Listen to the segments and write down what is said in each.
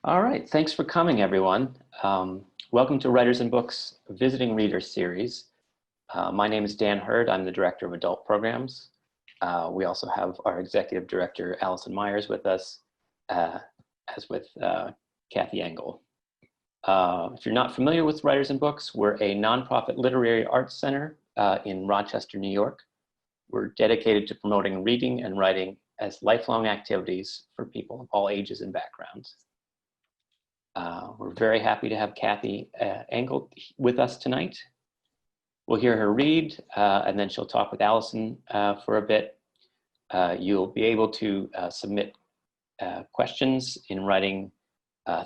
All right, thanks for coming, everyone. Welcome to Writers and Books Visiting Readers Series. My name is Dan Hurd. I'm the Director of Adult Programs. We also have our Executive Director, Allison Myers, with us, as with Kathy Engel. If you're not familiar with Writers and Books, we're a nonprofit literary arts center in Rochester, New York. We're dedicated to promoting reading and writing as lifelong activities for people of all ages and backgrounds. We're very happy to have Kathy Engel with us tonight. We'll hear her read, and then she'll talk with Allison for a bit. You'll be able to submit questions in writing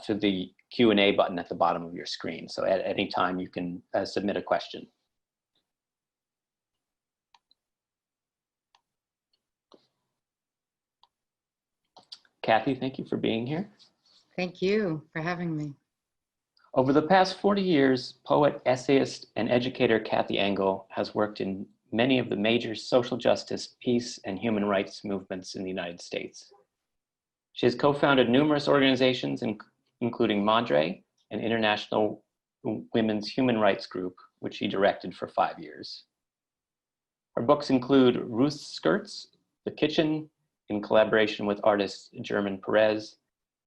through the Q&A button at the bottom of your screen. So at any time you can submit a question. Kathy, thank you for being here. Thank you for having me. Over the past 40 years, poet, essayist, and educator Kathy Engel has worked in many of the major social justice, peace, and human rights movements in the United States. She has co-founded numerous organizations, including Madre, an international women's human rights group, which she directed for 5 years. Her books include Ruth's Skirts, The Kitchen, in collaboration with artist German Perez,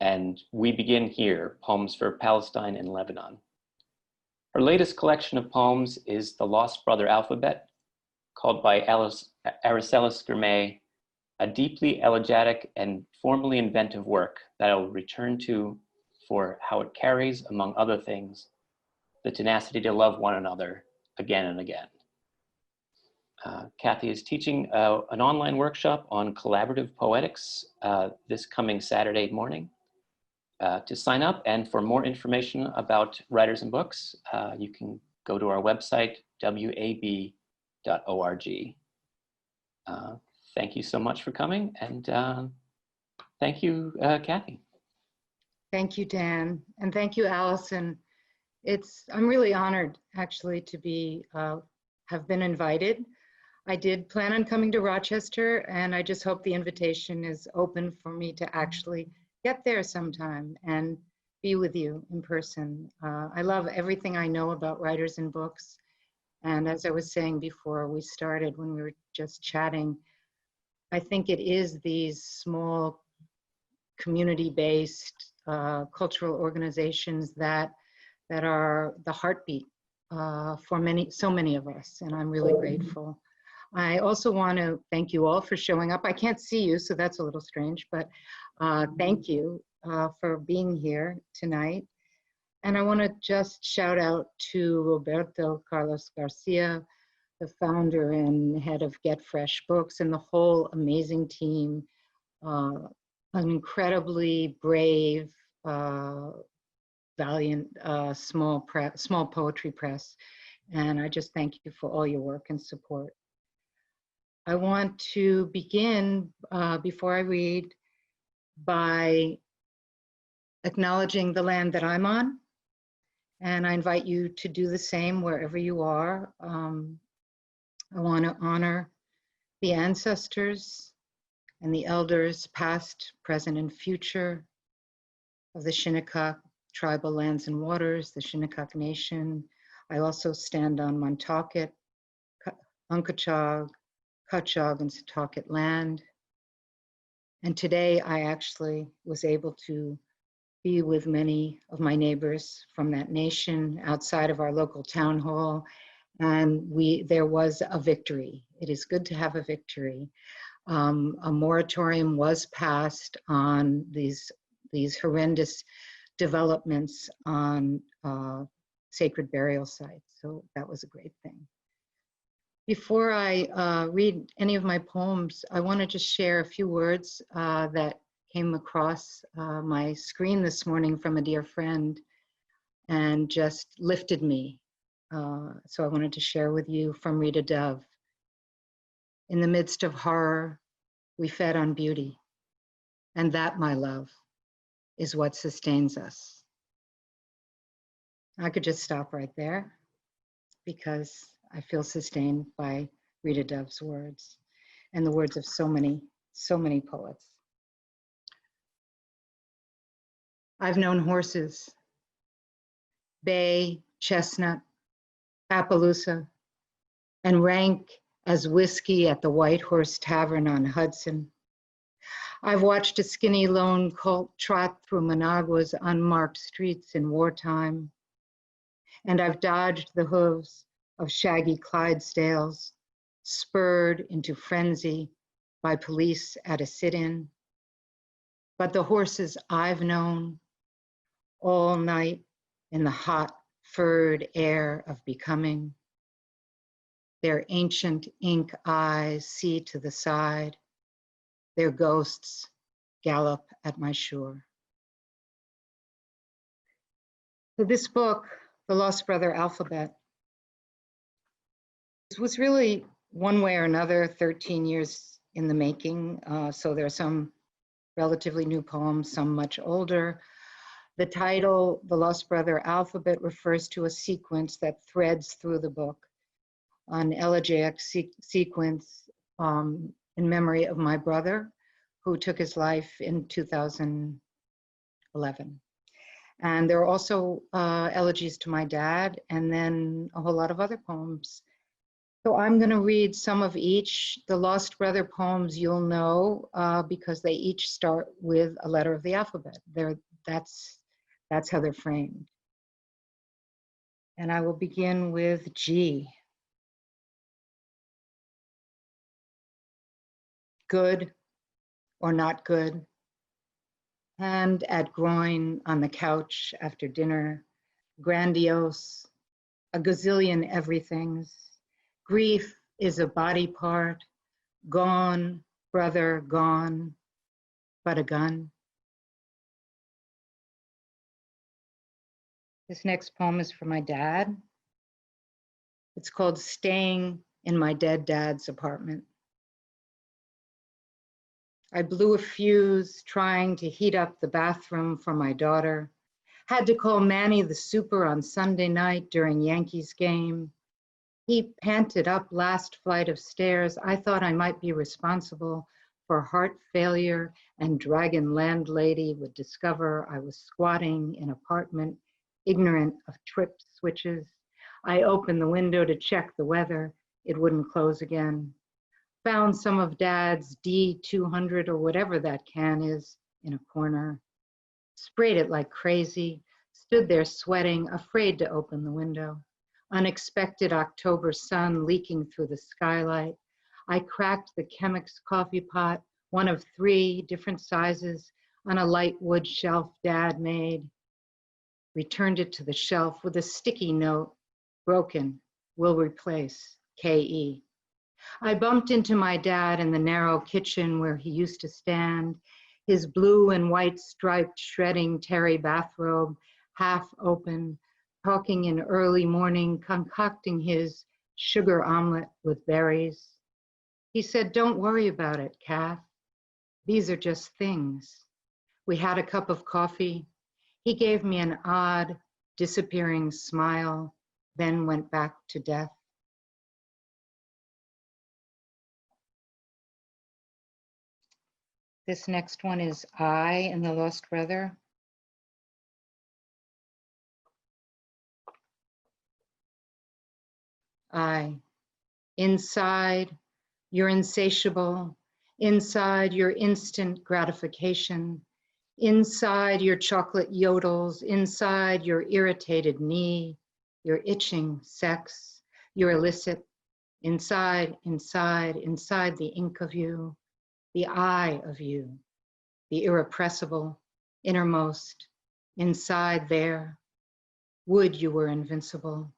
and We Begin Here, Poems for Palestine and Lebanon. Her latest collection of poems is The Lost Brother Alphabet, called by Aracelis Girmay, a deeply elegiac and formally inventive work that I will return to for how it carries, among other things, the tenacity to love one another again and again. Kathy is teaching an online workshop on collaborative poetics this coming Saturday morning. To sign up and for more information about Writers and Books, you can go to our website, wab.org. Thank you so much for coming, and thank you, Kathy. Thank you, Dan, and thank you, Allison. I'm really honored, actually, to have been invited. I did plan on coming to Rochester, and I just hope the invitation is open for me to actually get there sometime and be with you in person. I love everything I know about Writers and Books. And as I was saying before we started, when we were just chatting, I think it is these small community-based cultural organizations that are the heartbeat for so many of us, and I'm really grateful. I also want to thank you all for showing up. I can't see you, so that's a little strange, but thank you for being here tonight. And I want to just shout out to Roberto Carlos Garcia, the founder and head of Get Fresh Books, and the whole amazing team, an incredibly brave, valiant, small poetry press. And I just thank you for all your work and support. I want to begin, before I read, by acknowledging the land that I'm on, and I invite you to do the same wherever you are. I want to honor the ancestors and the elders, past, present, and future, of the Shinnecock tribal lands and waters, the Shinnecock Nation. I also stand on Montaukett, Unkachog, Cutchogue, and Setauket land. And today I actually was able to be with many of my neighbors from that nation outside of our local town hall. And there was a victory. It is good to have a victory. A moratorium was passed on these horrendous developments on sacred burial sites. So that was a great thing. Before I read any of my poems, I want to just share a few words that came across my screen this morning from a dear friend and just lifted me. So I wanted to share with you from Rita Dove. In the midst of horror, we fed on beauty, and that, my love, is what sustains us. I could just stop right there because I feel sustained by Rita Dove's words and the words of so many poets. I've known horses, bay, chestnut, Appaloosa, and rank as whiskey at the White Horse Tavern on Hudson. I've watched a skinny lone colt trot through Managua's unmarked streets in wartime, and I've dodged the hooves of shaggy Clydesdales, spurred into frenzy by police at a sit-in. But the horses I've known all night in the hot, furred air of becoming, their ancient ink eyes see to the side, their ghosts gallop at my shore. So this book, The Lost Brother Alphabet, this was really one way or another 13 years in the making. So there are some relatively new poems, some much older. The title, The Lost Brother Alphabet, refers to a sequence that threads through the book, an elegiac sequence in memory of my brother, who took his life in 2011. And there are also elegies to my dad, and then a whole lot of other poems. So I'm going to read some of each. The Lost Brother poems you'll know because they each start with a letter of the alphabet. That's how they're framed. And I will begin with G. Good or not good. Hand at groin on the couch after dinner. Grandiose, a gazillion everythings. Grief is a body part. Gone, brother, gone, but a gun. This next poem is for my dad. It's called Staying in My Dead Dad's Apartment. I blew a fuse trying to heat up the bathroom for my daughter. Had to call Manny the super on Sunday night during Yankees game. He panted up last flight of stairs. I thought I might be responsible for heart failure, and Dragon Landlady would discover I was squatting in apartment, ignorant of trip switches. I opened the window to check the weather. It wouldn't close again. Found some of Dad's D200 or whatever that can is in a corner. Sprayed it like crazy. Stood there sweating, afraid to open the window. Unexpected October sun leaking through the skylight. I cracked the Chemex coffee pot, one of 3 different sizes, on a light wood shelf Dad made. Returned it to the shelf with a sticky note, broken, will replace, K.E. I bumped into my dad in the narrow kitchen where he used to stand, his blue and white striped shredding terry bathrobe half open, talking in early morning, concocting his sugar omelet with berries. He said, "Don't worry about it, Kath. These are just things." We had a cup of coffee. He gave me an odd, disappearing smile, then went back to death. This next one is I and the Lost Brother. I, inside, you're insatiable, inside your instant gratification, inside your chocolate yodels, inside your irritated knee, your itching sex, your illicit, inside, inside, inside the ink of you, the eye of you, the irrepressible, innermost, inside there. Would you were invincible.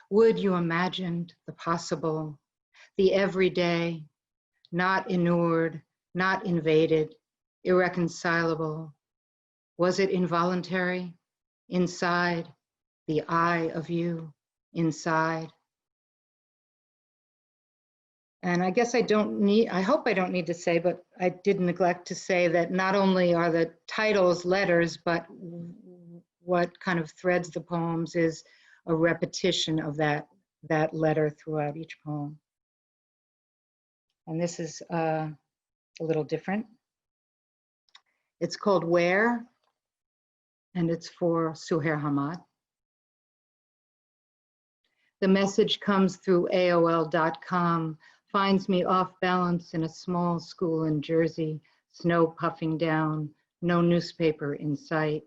Would you imagined the possible, the everyday, not inured, not invaded, irreconcilable? Was it involuntary? Inside, the eye of you, inside. And I guess I hope I don't need to say, but I did neglect to say that not only are the titles letters, but what kind of threads the poems is a repetition of that letter throughout each poem. And this is a little different. It's called Where. and it's for Suhair Hamad. The message comes through AOL.com, finds me off balance in a small school in Jersey, snow puffing down, no newspaper in sight.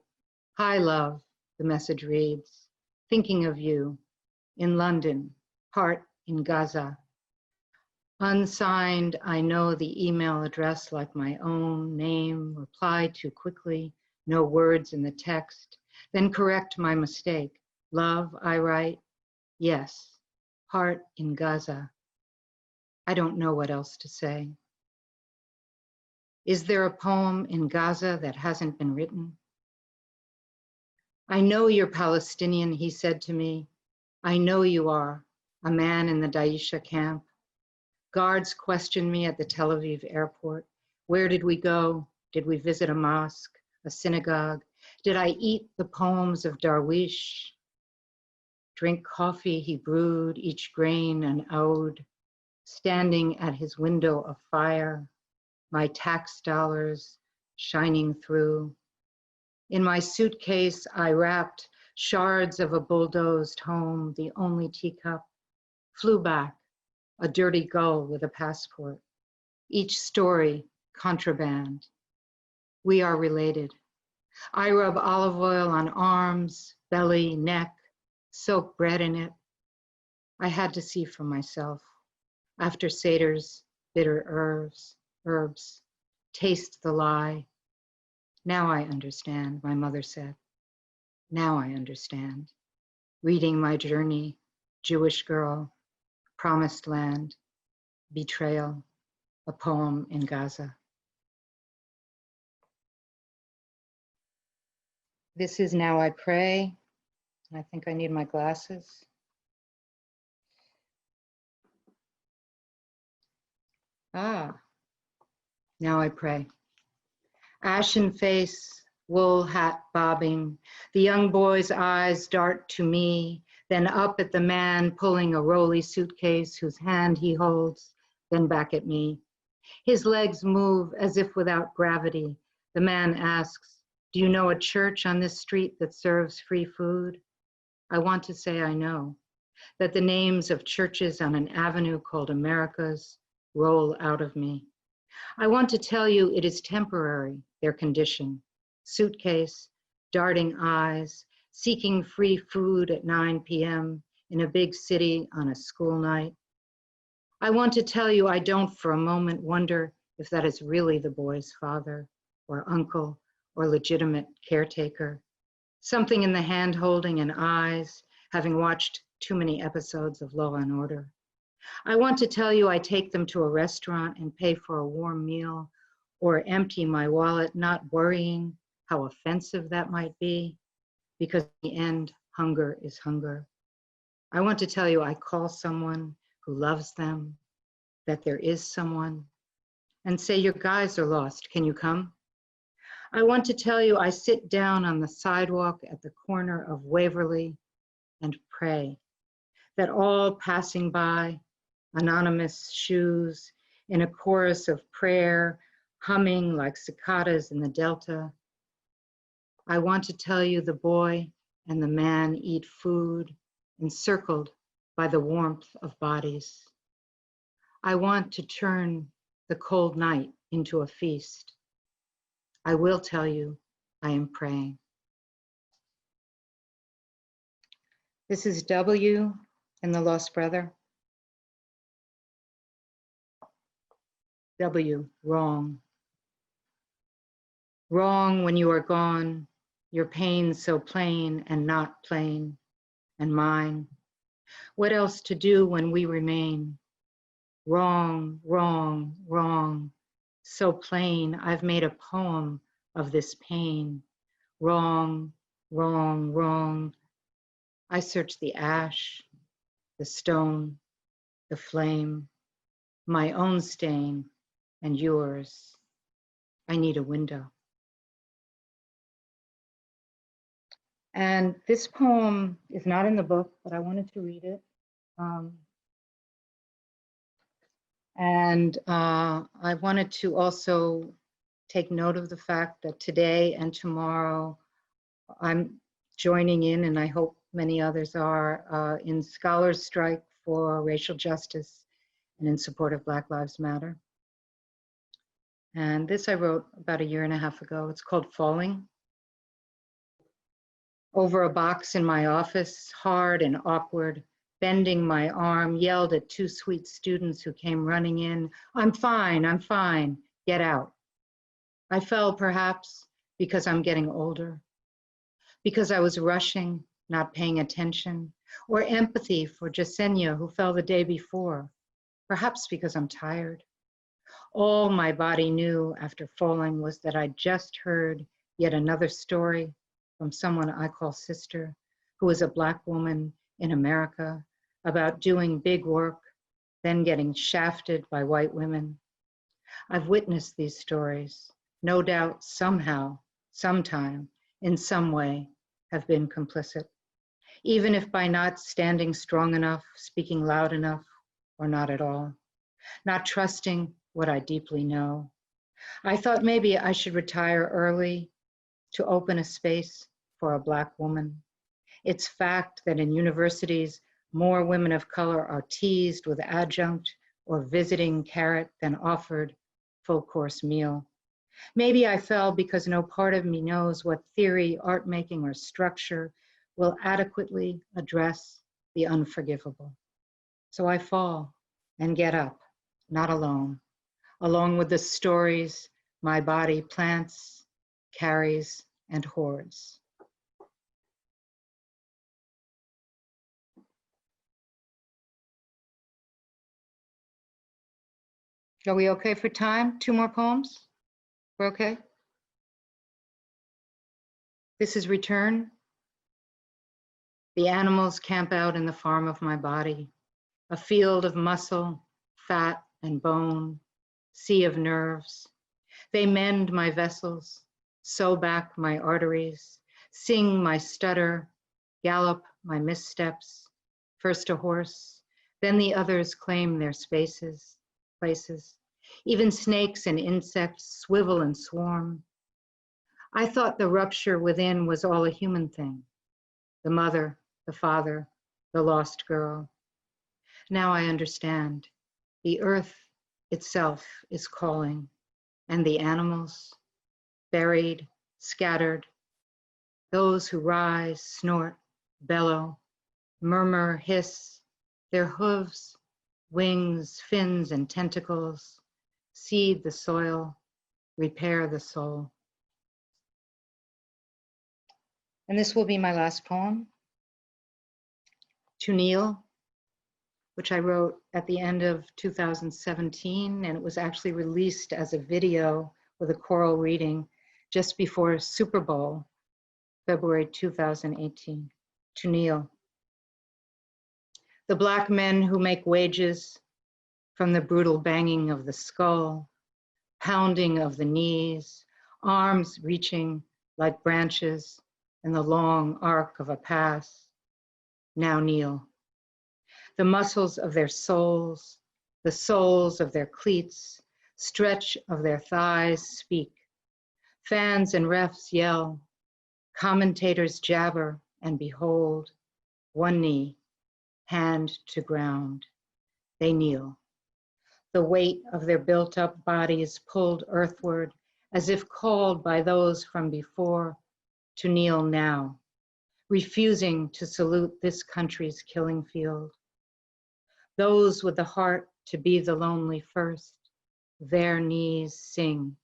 Hi, love, the message reads, thinking of you, in London, part in Gaza. Unsigned, I know the email address like my own name, reply too quickly, no words in the text, then correct my mistake. Love, I write, yes, part in Gaza. I don't know what else to say. Is there a poem in Gaza that hasn't been written? I know you're Palestinian, he said to me. I know you are, a man in the Daisha camp. Guards questioned me at the Tel Aviv airport. Where did we go? Did we visit a mosque, a synagogue? Did I eat the poems of Darwish? Drink coffee he brewed, each grain an ode, standing at his window of fire, my tax dollars shining through. In my suitcase, I wrapped shards of a bulldozed home, the only teacup, flew back, a dirty gull with a passport. Each story, contraband. We are related. I rub olive oil on arms, belly, neck, soak bread in it. I had to see for myself. After Seder's bitter herbs, taste the lie. Now I understand, my mother said. Now I understand. Reading my journey, Jewish girl, promised land, betrayal, a poem in Gaza. This is Now I Pray. I think I need my glasses. Now I pray. Ashen face, wool hat bobbing, the young boy's eyes dart to me, then up at the man pulling a rolly suitcase whose hand he holds, then back at me. His legs move as if without gravity. The man asks, do you know a church on this street that serves free food? I want to say I know, that the names of churches on an avenue called America's roll out of me. I want to tell you it is temporary, their condition. Suitcase, darting eyes, seeking free food at 9 p.m. in a big city on a school night. I want to tell you I don't for a moment wonder if that is really the boy's father or uncle or legitimate caretaker. Something in the hand holding and eyes, having watched too many episodes of Law and Order. I want to tell you I take them to a restaurant and pay for a warm meal or empty my wallet, not worrying how offensive that might be, because in the end, hunger is hunger. I want to tell you I call someone who loves them, that there is someone, and say, your guys are lost, can you come? I want to tell you I sit down on the sidewalk at the corner of Waverly and pray that all passing by, anonymous shoes in a chorus of prayer, humming like cicadas in the Delta. I want to tell you the boy and the man eat food encircled by the warmth of bodies. I want to turn the cold night into a feast. I will tell you I am praying. This is W and the Lost Brother. W, wrong. Wrong when you are gone, your pain so plain and not plain, and mine. What else to do when we remain? Wrong, wrong, wrong. So plain, I've made a poem of this pain. Wrong, wrong, wrong. I search the ash, the stone, the flame, my own stain and yours. I need a window. And this poem is not in the book, but I wanted to read it. I wanted to also take note of the fact that today and tomorrow I'm joining in, and I hope many others are, in scholars' strike for racial justice and in support of Black Lives Matter. And this I wrote about 1.5 years ago. It's called Falling. Over a box in my office, hard and awkward, bending my arm, yelled at 2 sweet students who came running in, I'm fine, get out. I fell perhaps because I'm getting older, because I was rushing, not paying attention, or empathy for Jasenia who fell the day before, perhaps because I'm tired. All my body knew after falling was that I just heard yet another story from someone I call sister, who is a Black woman in America, about doing big work, then getting shafted by white women. I've witnessed these stories, no doubt somehow, sometime, in some way, have been complicit, even if by not standing strong enough, speaking loud enough, or not at all, not trusting what I deeply know. I thought maybe I should retire early to open a space for a Black woman. It's fact that in universities, more women of color are teased with adjunct or visiting carrot than offered full course meal. Maybe I fell because no part of me knows what theory, art making, or structure will adequately address the unforgivable. So I fall and get up, not alone, along with the stories my body plants, carries, and hoards. Are we okay for time? 2 more poems? We're okay? This is Return. The animals camp out in the farm of my body, a field of muscle, fat, and bone, sea of nerves. They mend my vessels, sew back my arteries, sing my stutter, gallop my missteps. First a horse, then the others claim their spaces, places. Even snakes and insects swivel and swarm. I thought the rupture within was all a human thing. The mother, the father, the lost girl. Now I understand. The earth itself is calling, and the animals, buried, scattered, those who rise, snort, bellow, murmur, hiss, their hooves, wings, fins, and tentacles, seed the soil, repair the soul. And this will be my last poem, To Kneel, which I wrote at the end of 2017, and it was actually released as a video with a choral reading just before Super Bowl, February 2018. To kneel. The Black men who make wages from the brutal banging of the skull, pounding of the knees, arms reaching like branches in the long arc of a pass, now kneel. The muscles of their soles, the soles of their cleats, stretch of their thighs speak. Fans and refs yell, commentators jabber, and behold, one knee, hand to ground. They kneel. The weight of their built-up bodies pulled earthward, as if called by those from before to kneel now, refusing to salute this country's killing field. Those with the heart to be the lonely first, their knees sing.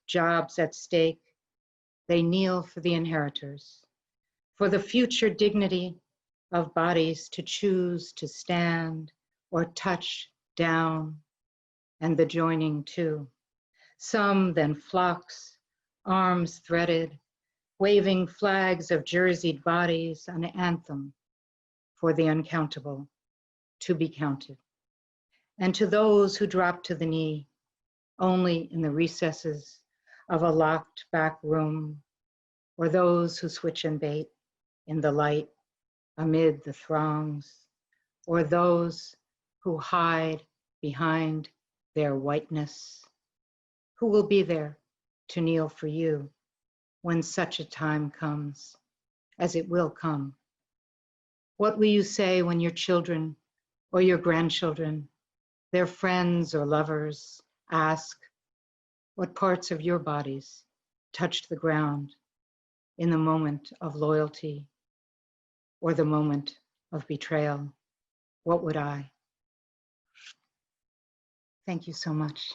Jobs at stake, they kneel for the inheritors, for the future dignity of bodies to choose to stand or touch down, and the joining too. Some then flocks, arms threaded, waving flags of jerseyed bodies, an anthem for the uncountable to be counted. And to those who drop to the knee, only in the recesses of a locked back room, or those who switch and bait in the light amid the throngs, or those who hide behind their whiteness, who will be there to kneel for you when such a time comes, as it will come? What will you say when your children or your grandchildren, their friends or lovers, ask what parts of your bodies touched the ground in the moment of loyalty or the moment of betrayal? What would I? Thank you so much.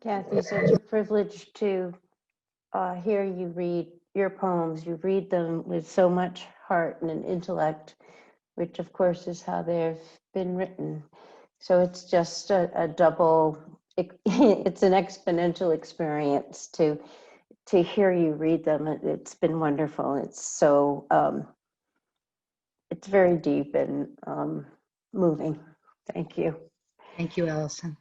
Kathy, such a privilege to hear you read your poems. You read them with so much heart and intellect, which of course is how they've been written. So it's just a double, it's an exponential experience to hear you read them. It's been wonderful. It's so, it's very deep and moving. Thank you. Thank you, Allison.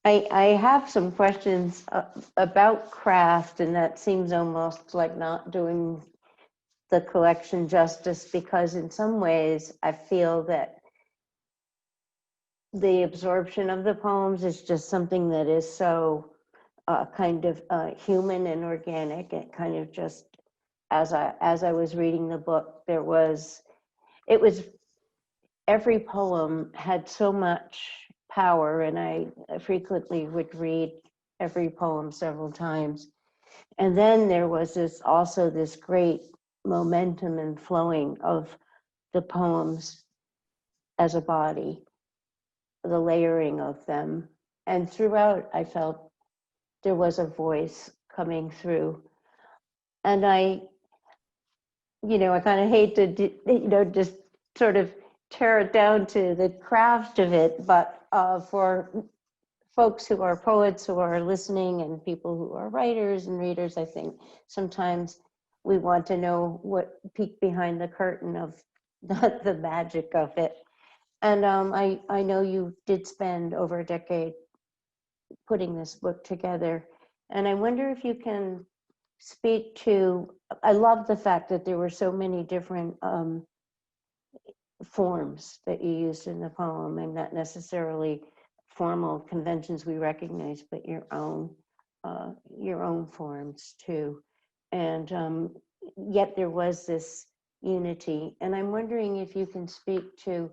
I have some questions about craft, and that seems almost like not doing the collection justice, because in some ways I feel that the absorption of the poems is just something that is so kind of human and organic. It kind of just, as I was reading the book, every poem had so much power, and I frequently would read every poem several times. And then there was also this great momentum and flowing of the poems as a body, the layering of them. And throughout, I felt there was a voice coming through. And I kind of hate to, just sort of tear it down to the craft of it, but for folks who are poets who are listening and people who are writers and readers, I think sometimes we want to know what peeked behind the curtain of the magic of it. And I know you did spend over a decade putting this book together. And I wonder if you can speak to, I love the fact that there were so many different forms that you used in the poem, and not necessarily formal conventions we recognize, but your own forms too. And yet there was this unity. And I'm wondering if you can speak to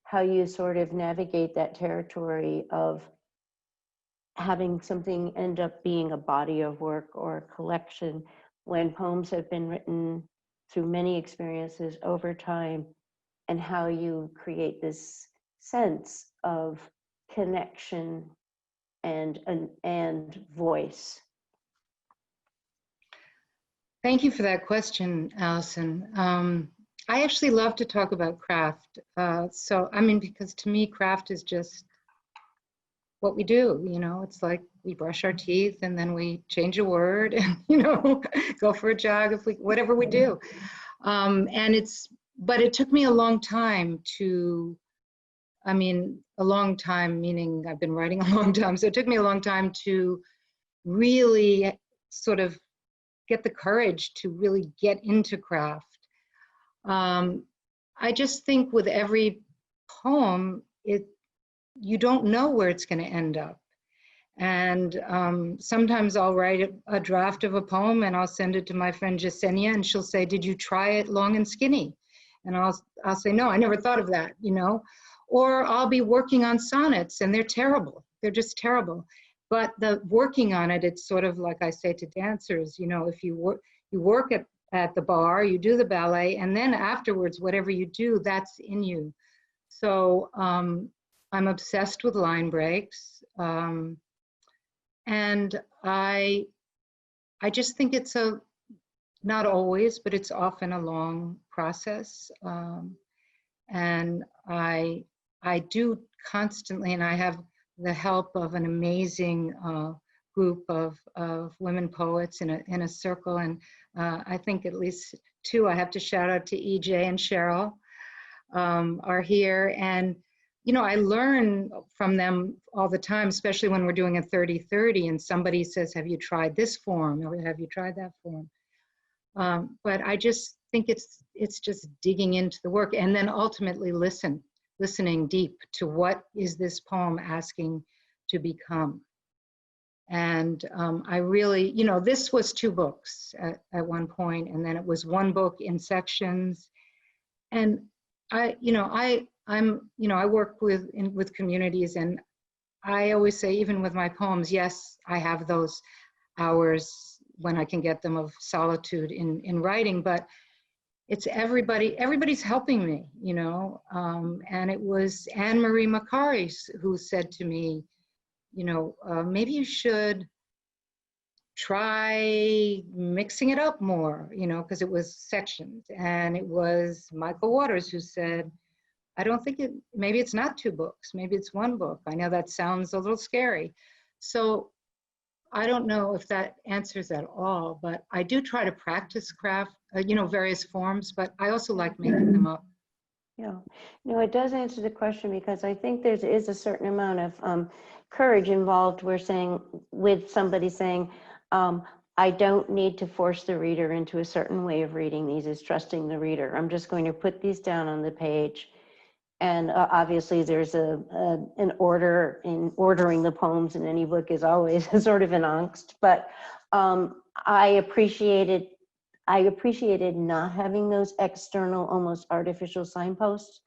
how you sort of navigate that territory of having something end up being a body of work or a collection when poems have been written through many experiences over time, and how you create this sense of connection and voice. Thank you for that question, Allison. I actually love to talk about craft. Because to me, craft is just what we do. It's like we brush our teeth and then we change a word and, go for a jog, whatever we do. But it took me a long time a long time, meaning I've been writing a long time. So it took me a long time to really sort of get the courage to really get into craft. I just think with every poem, you don't know where it's going to end up. And sometimes I'll write a draft of a poem and I'll send it to my friend Jasenia, and she'll say, "Did you try it long and skinny?" And I'll say, "No, I never thought of that," Or I'll be working on sonnets and they're terrible. They're just terrible. But the working on it, it's sort of like I say to dancers, if you work at the bar, you do the ballet, and then afterwards, whatever you do, that's in you. So I'm obsessed with line breaks. And I just think it's not always, but it's often a long process. And I do constantly, and I have the help of an amazing group of women poets in a circle. And I think at least two, I have to shout out to EJ and Cheryl, are here. And I learn from them all the time, especially when we're doing a 30-30 and somebody says, "Have you tried this form?" or "Have you tried that form?" But I just think it's just digging into the work, and then ultimately listen. listening deep to what is this poem asking to become. And I really, this was 2 books at one point, and then it was 1 book in sections. And I work with communities, and I always say, even with my poems, yes, I have those hours when I can get them of solitude in writing, but it's everybody's helping me, and it was Anne-Marie Macari who said to me, maybe you should try mixing it up more, because it was sections. And it was Michael Waters who said, I don't think maybe it's not 2 books, maybe it's 1 book. I know that sounds a little scary. So I don't know if that answers at all, but I do try to practice craft, various forms, but I also like making them up. Yeah, no, it does answer the question, because I think there is a certain amount of courage involved. We're saying, with somebody saying, I don't need to force the reader into a certain way of reading these, is trusting the reader. I'm just going to put these down on the page. And obviously there's an order in ordering the poems in any book is always a sort of an angst, but I appreciated not having those external, almost artificial signposts.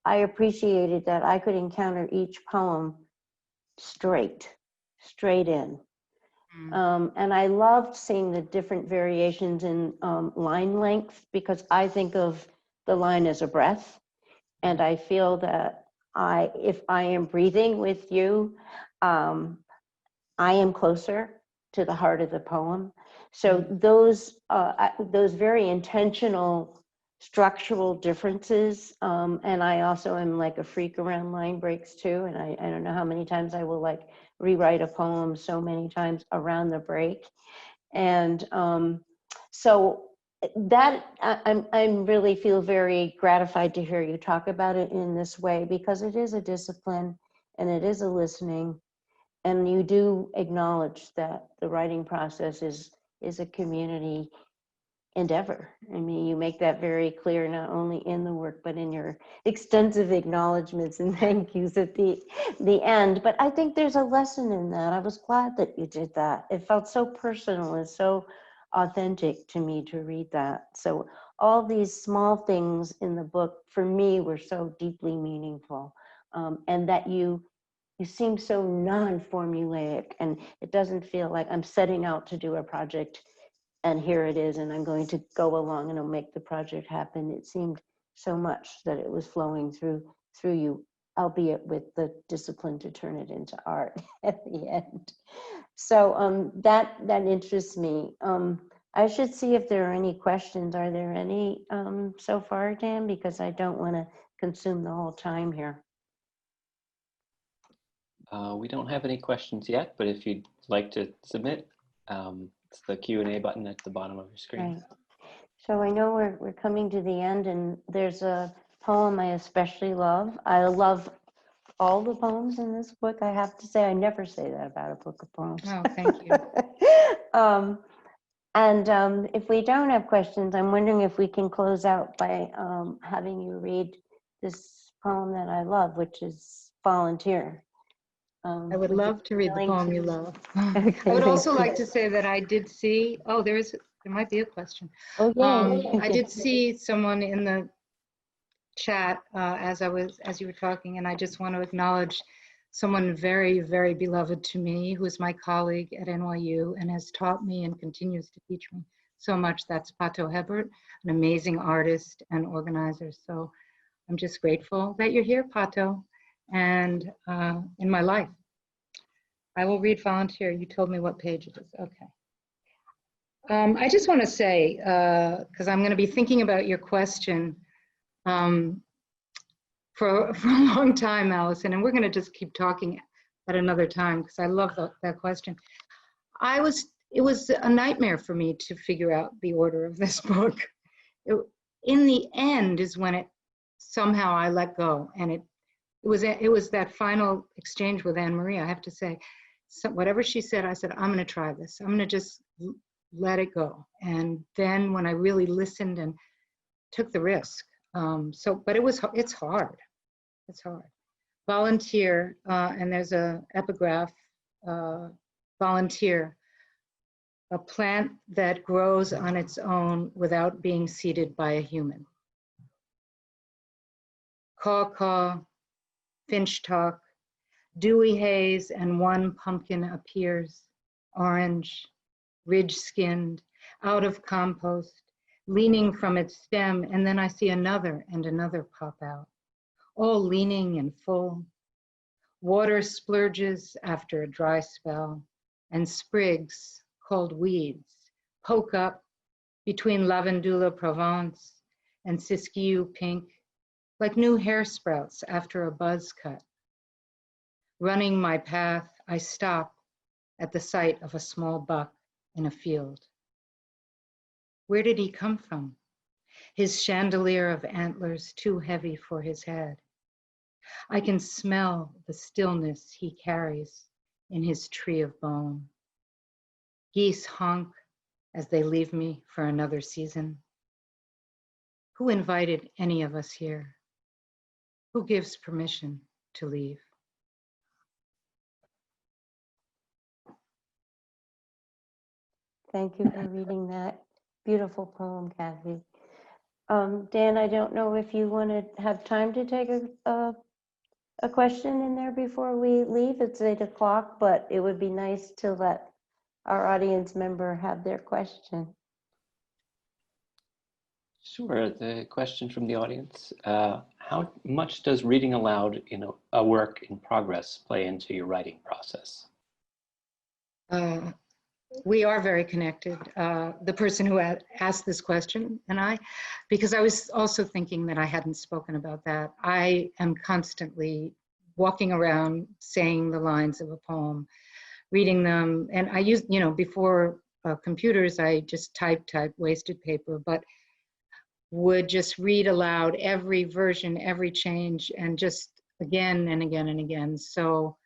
I appreciated that I could encounter each poem straight in. And I loved seeing the different variations in line length, because I think of the line as a breath. And I feel that if I am breathing with you, I am closer to the heart of the poem. So those very intentional structural differences, and I also am like a freak around line breaks too. And I don't know how many times I will like rewrite a poem so many times around the break. And so that I really feel very gratified to hear you talk about it in this way, because it is a discipline and it is a listening, and you do acknowledge that the writing process is a community endeavor. I mean, you make that very clear, not only in the work, but in your extensive acknowledgments and thank yous at the end. But I think there's a lesson in that. I was glad that you did that. It felt so personal and so authentic to me to read that. So all these small things in the book for me were so deeply meaningful, and that you seem so non-formulaic, and it doesn't feel like I'm setting out to do a project and here it is and I'm going to go along and I'll make the project happen. It seemed so much that it was flowing through you, albeit with the discipline to turn it into art at the end. So that interests me. I should see if there are any questions. Are there any so far, Dan? Because I don't want to consume the whole time here. We don't have any questions yet, but if you'd like to submit, it's the Q&A button at the bottom of your screen. Right. So I know we're coming to the end, and there's a poem I especially love. I love all the poems in this book, I have to say. I never say that about a book of poems. Oh, thank you. If we don't have questions, I'm wondering if we can close out by having you read this poem that I love, which is Volunteer. I would love to read the poem you love. Okay, I would also like to say that I did see, there might be a question. Oh, yay. I did see someone in the chat as you were talking, and I just want to acknowledge someone very, very beloved to me, who is my colleague at NYU and has taught me and continues to teach me so much. That's Pato Hebert, an amazing artist and organizer. So I'm just grateful that you're here, Pato, and in my life. I will read Volunteer. You told me what page it is. Okay. I just want to say, because I'm going to be thinking about your question for a long time, Allison, and we're going to just keep talking at another time, because I love that question. It was a nightmare for me to figure out the order of this book. In the end is when somehow I let go, and it was that final exchange with Anne-Marie, I have to say. So whatever she said, I said, I'm going to try this. I'm going to just let it go. And then when I really listened and took the risk, but it's hard. It's hard. Volunteer, and there's a epigraph, volunteer, a plant that grows on its own without being seeded by a human. Caw-caw, finch talk, dewy haze, and one pumpkin appears, orange, ridge-skinned, out of compost, leaning from its stem, and then I see another and another pop out, all leaning and full. Water splurges after a dry spell, and sprigs, called weeds, poke up between Lavandula Provence and Siskiyou pink, like new hair sprouts after a buzz cut. Running my path, I stop at the sight of a small buck in a field. Where did he come from? His chandelier of antlers too heavy for his head. I can smell the stillness he carries in his tree of bone. Geese honk as they leave me for another season. Who invited any of us here? Who gives permission to leave? Thank you for reading that beautiful poem, Kathy. Dan, I don't know if you want to have time to take a question in there before we leave. It's 8 o'clock, but it would be nice to let our audience member have their question. Sure. The question from the audience, how much does reading aloud in a work in progress play into your writing process? We are very connected, the person who asked this question and I, because I was also thinking that I hadn't spoken about that. I am constantly walking around saying the lines of a poem, reading them, and I used, before computers, I just type, wasted paper, but would just read aloud every version, every change, and just again and again and again. So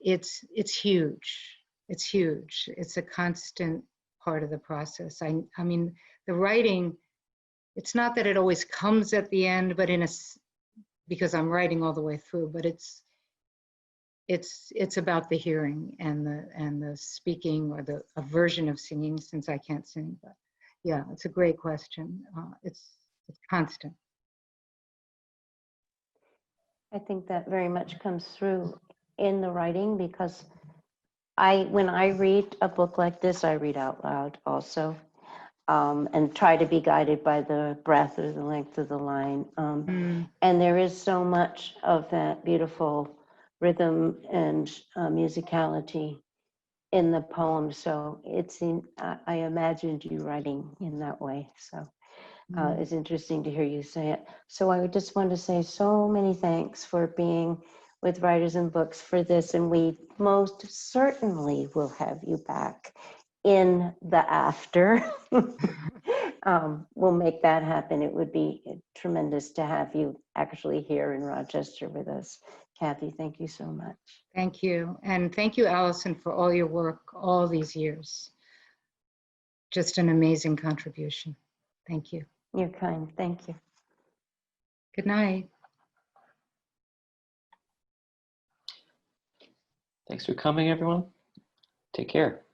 it's huge. It's huge. It's a constant part of the process. I mean, the writing, it's not that it always comes at the end, but because I'm writing all the way through, but it's about the hearing and the speaking, or a version of singing, since I can't sing. But yeah, it's a great question. It's constant. I think that very much comes through in the writing, because when I read a book like this, I read out loud also, and try to be guided by the breadth or the length of the line. And there is so much of that beautiful rhythm and musicality in the poem. So I imagined you writing in that way. So it's interesting to hear you say it. So I just want to say so many thanks for being with Writers and Books for this, and we most certainly will have you back in the after. We'll make that happen. It would be tremendous to have you actually here in Rochester with us. Kathy, thank you so much. Thank you. And thank you, Allison, for all your work all these years. Just an amazing contribution. Thank you. You're kind. Thank you. Good night. Thanks for coming, everyone. Take care.